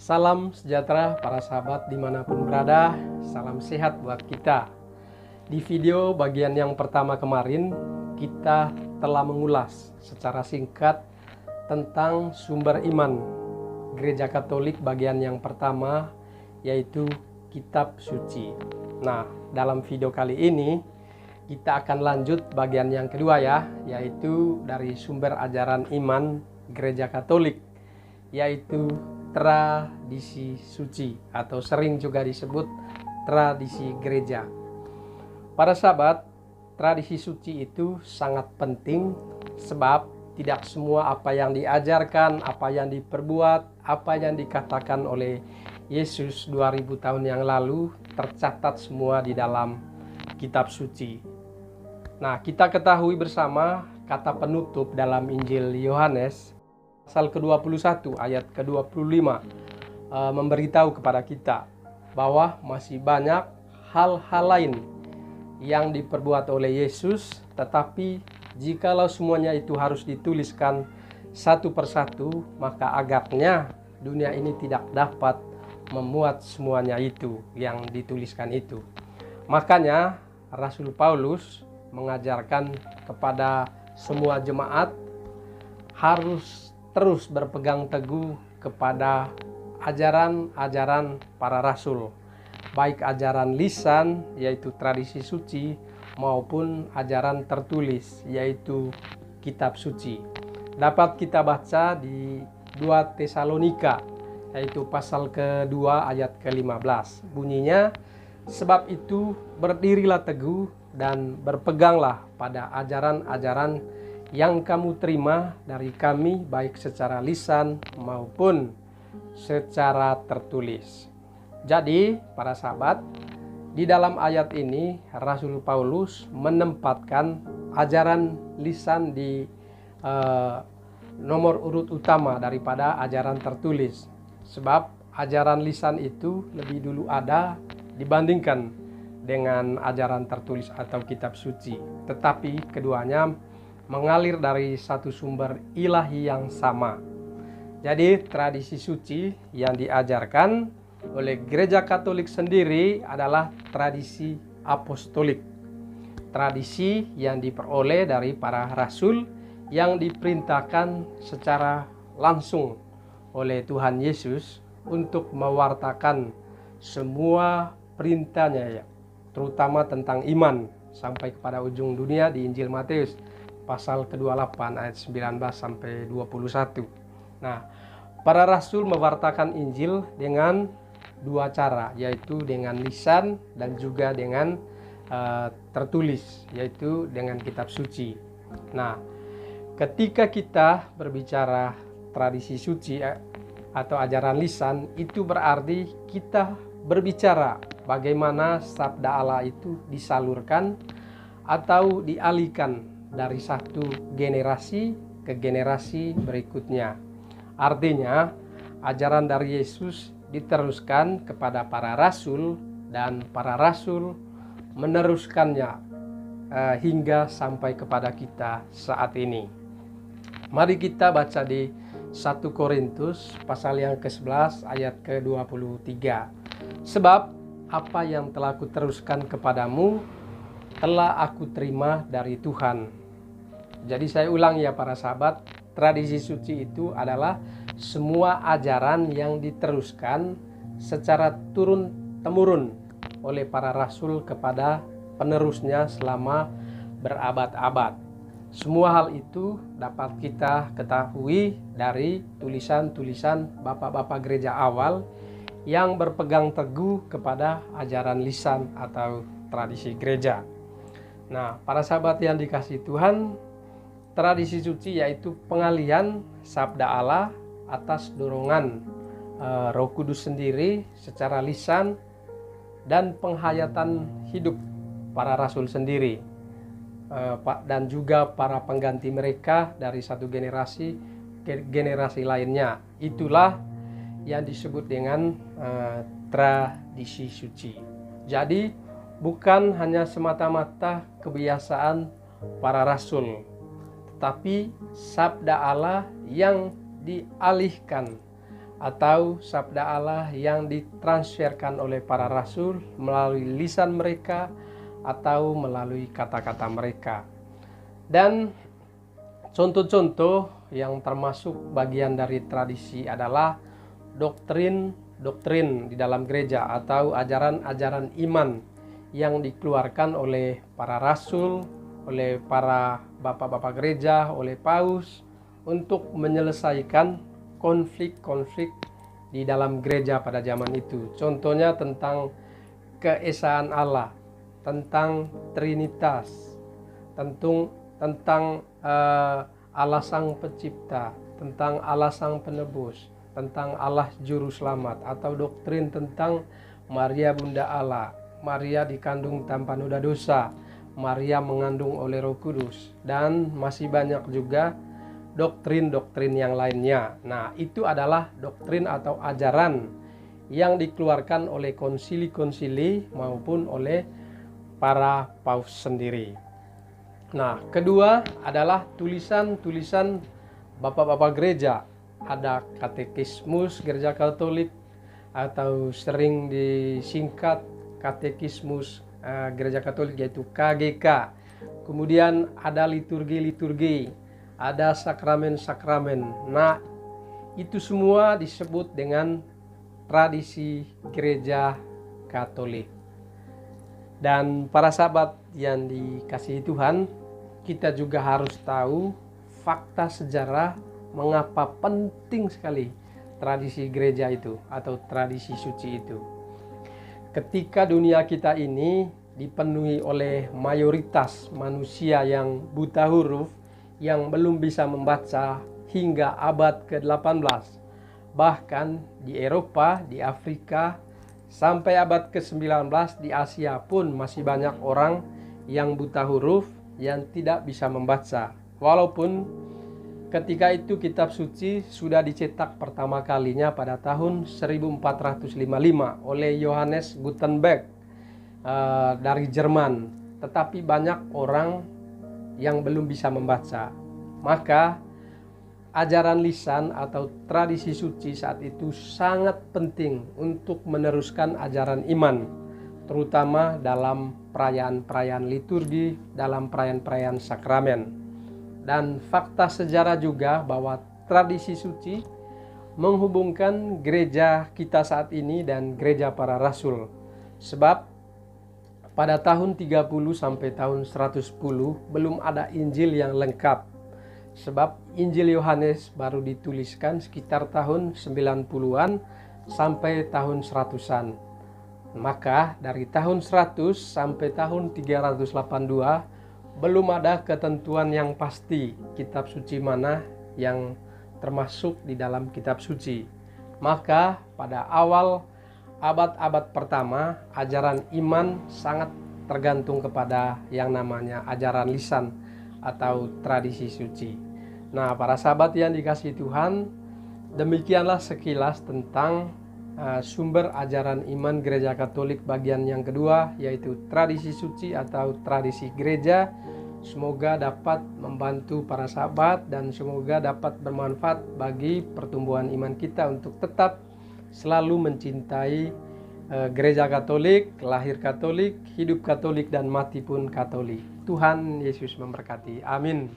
Salam sejahtera para sahabat dimanapun berada, salam sehat buat kita. Di video bagian yang pertama kemarin, kita telah mengulas secara singkat tentang sumber iman Gereja Katolik bagian yang pertama, yaitu Kitab Suci. Nah, dalam video kali ini, kita akan lanjut bagian yang kedua ya, yaitu dari sumber ajaran iman Gereja Katolik, yaitu tradisi suci atau sering juga disebut tradisi gereja. Para sahabat, tradisi suci itu sangat penting sebab tidak semua apa yang diajarkan, apa yang diperbuat, apa yang dikatakan oleh Yesus 2000 tahun yang lalu tercatat semua di dalam kitab suci. Nah, kita ketahui bersama kata penutup dalam Injil Yohanes pasal ke-21 ayat ke-25 memberitahu kepada kita bahwa masih banyak hal-hal lain yang diperbuat oleh Yesus, tetapi jikalau semuanya itu harus dituliskan satu persatu, maka agaknya dunia ini tidak dapat memuat semuanya itu yang dituliskan itu. Makanya Rasul Paulus mengajarkan kepada semua jemaat harus terus berpegang teguh kepada ajaran-ajaran para rasul, baik ajaran lisan yaitu tradisi suci maupun ajaran tertulis yaitu kitab suci. Dapat kita baca di 2 Tesalonika yaitu pasal ke-2 ayat ke-15. Bunyinya, sebab itu berdirilah teguh dan berpeganglah pada ajaran-ajaran yang kamu terima dari kami, baik secara lisan maupun secara tertulis. Jadi, para sahabat, di dalam ayat ini Rasul Paulus menempatkan ajaran lisan di nomor urut utama daripada ajaran tertulis. Sebab ajaran lisan itu lebih dulu ada dibandingkan dengan ajaran tertulis atau kitab suci. Tetapi keduanya mengalir dari satu sumber ilahi yang sama. Jadi tradisi suci yang diajarkan oleh Gereja Katolik sendiri adalah tradisi apostolik. Tradisi yang diperoleh dari para rasul yang diperintahkan secara langsung oleh Tuhan Yesus untuk mewartakan semua perintahnya ya, terutama tentang iman sampai kepada ujung dunia di Injil Matius pasal ke-28 ayat 19 sampai 21. Nah, para rasul mewartakan Injil dengan dua cara, yaitu dengan lisan dan juga dengan tertulis, yaitu dengan kitab suci. Nah, ketika kita berbicara tradisi suci atau ajaran lisan, itu berarti kita berbicara bagaimana sabda Allah itu disalurkan atau dialihkan dari satu generasi ke generasi berikutnya. Artinya, ajaran dari Yesus diteruskan kepada para rasul dan para rasul meneruskannya hingga sampai kepada kita saat ini. Mari kita baca di 1 Korintus pasal yang ke-11 ayat ke-23. Sebab apa yang telah kuteruskan kepadamu telah aku terima dari Tuhan. Jadi saya ulang ya para sahabat, tradisi suci itu adalah semua ajaran yang diteruskan secara turun-temurun oleh para rasul kepada penerusnya selama berabad-abad. Semua hal itu dapat kita ketahui dari tulisan-tulisan bapak-bapak gereja awal yang berpegang teguh kepada ajaran lisan atau tradisi gereja. Nah, para sahabat yang dikasihi Tuhan, tradisi suci yaitu pengalihan sabda Allah atas dorongan Roh Kudus sendiri secara lisan dan penghayatan hidup para rasul sendiri dan juga para pengganti mereka dari satu generasi ke generasi lainnya. Itulah yang disebut dengan tradisi suci. Jadi bukan hanya semata-mata kebiasaan para rasul, tetapi sabda Allah yang dialihkan atau sabda Allah yang ditransferkan oleh para rasul melalui lisan mereka atau melalui kata-kata mereka. Dan contoh-contoh yang termasuk bagian dari tradisi adalah doktrin di dalam gereja atau ajaran-ajaran iman yang dikeluarkan oleh para rasul, oleh para bapak-bapak gereja, oleh paus untuk menyelesaikan konflik-konflik di dalam gereja pada zaman itu. Contohnya tentang keesaan Allah, tentang Trinitas, tentang Allah Sang Pencipta, tentang Allah Sang Penebus, tentang Allah Juru Selamat, atau doktrin tentang Maria Bunda Allah, Maria dikandung tanpa noda dosa, Maria mengandung oleh Roh Kudus, dan masih banyak juga doktrin-doktrin yang lainnya. Nah, itu adalah doktrin atau ajaran yang dikeluarkan oleh konsili-konsili maupun oleh para paus sendiri. Nah, kedua adalah tulisan-tulisan bapak-bapak gereja. Ada katekismus gereja Katolik atau sering disingkat katekismus gereja Katolik, yaitu KGK. Kemudian ada liturgi-liturgi, ada sakramen-sakramen. Nah, itu semua disebut dengan tradisi gereja Katolik. Dan para sahabat yang dikasihi Tuhan, kita juga harus tahu fakta sejarah mengapa penting sekali tradisi gereja itu atau tradisi suci itu. Ketika dunia kita ini dipenuhi oleh mayoritas manusia yang buta huruf, yang belum bisa membaca hingga abad ke-18. Bahkan di Eropa, di Afrika, sampai abad ke-19 di Asia pun masih banyak orang yang buta huruf, yang tidak bisa membaca. Walaupun ketika itu kitab suci sudah dicetak pertama kalinya pada tahun 1455 oleh Johannes Gutenberg dari Jerman. Tetapi banyak orang yang belum bisa membaca. Maka ajaran lisan atau tradisi suci saat itu sangat penting untuk meneruskan ajaran iman, terutama dalam perayaan-perayaan liturgi, dalam perayaan-perayaan sakramen. Dan fakta sejarah juga bahwa tradisi suci menghubungkan gereja kita saat ini dan gereja para rasul. Sebab pada tahun 30 sampai tahun 110 belum ada Injil yang lengkap. Sebab Injil Yohanes baru dituliskan sekitar tahun 90-an sampai tahun 100-an. Maka dari tahun 100 sampai tahun 382 belum ada ketentuan yang pasti kitab suci mana yang termasuk di dalam kitab suci. Maka pada awal abad-abad pertama, ajaran iman sangat tergantung kepada yang namanya ajaran lisan atau tradisi suci. Nah, para sahabat yang dikasihi Tuhan, demikianlah sekilas tentang sumber ajaran iman gereja Katolik bagian yang kedua, yaitu tradisi suci atau tradisi gereja. Semoga dapat membantu para sahabat dan semoga dapat bermanfaat bagi pertumbuhan iman kita untuk tetap selalu mencintai gereja Katolik, lahir Katolik, hidup Katolik, dan mati pun Katolik. Tuhan Yesus memberkati. Amin.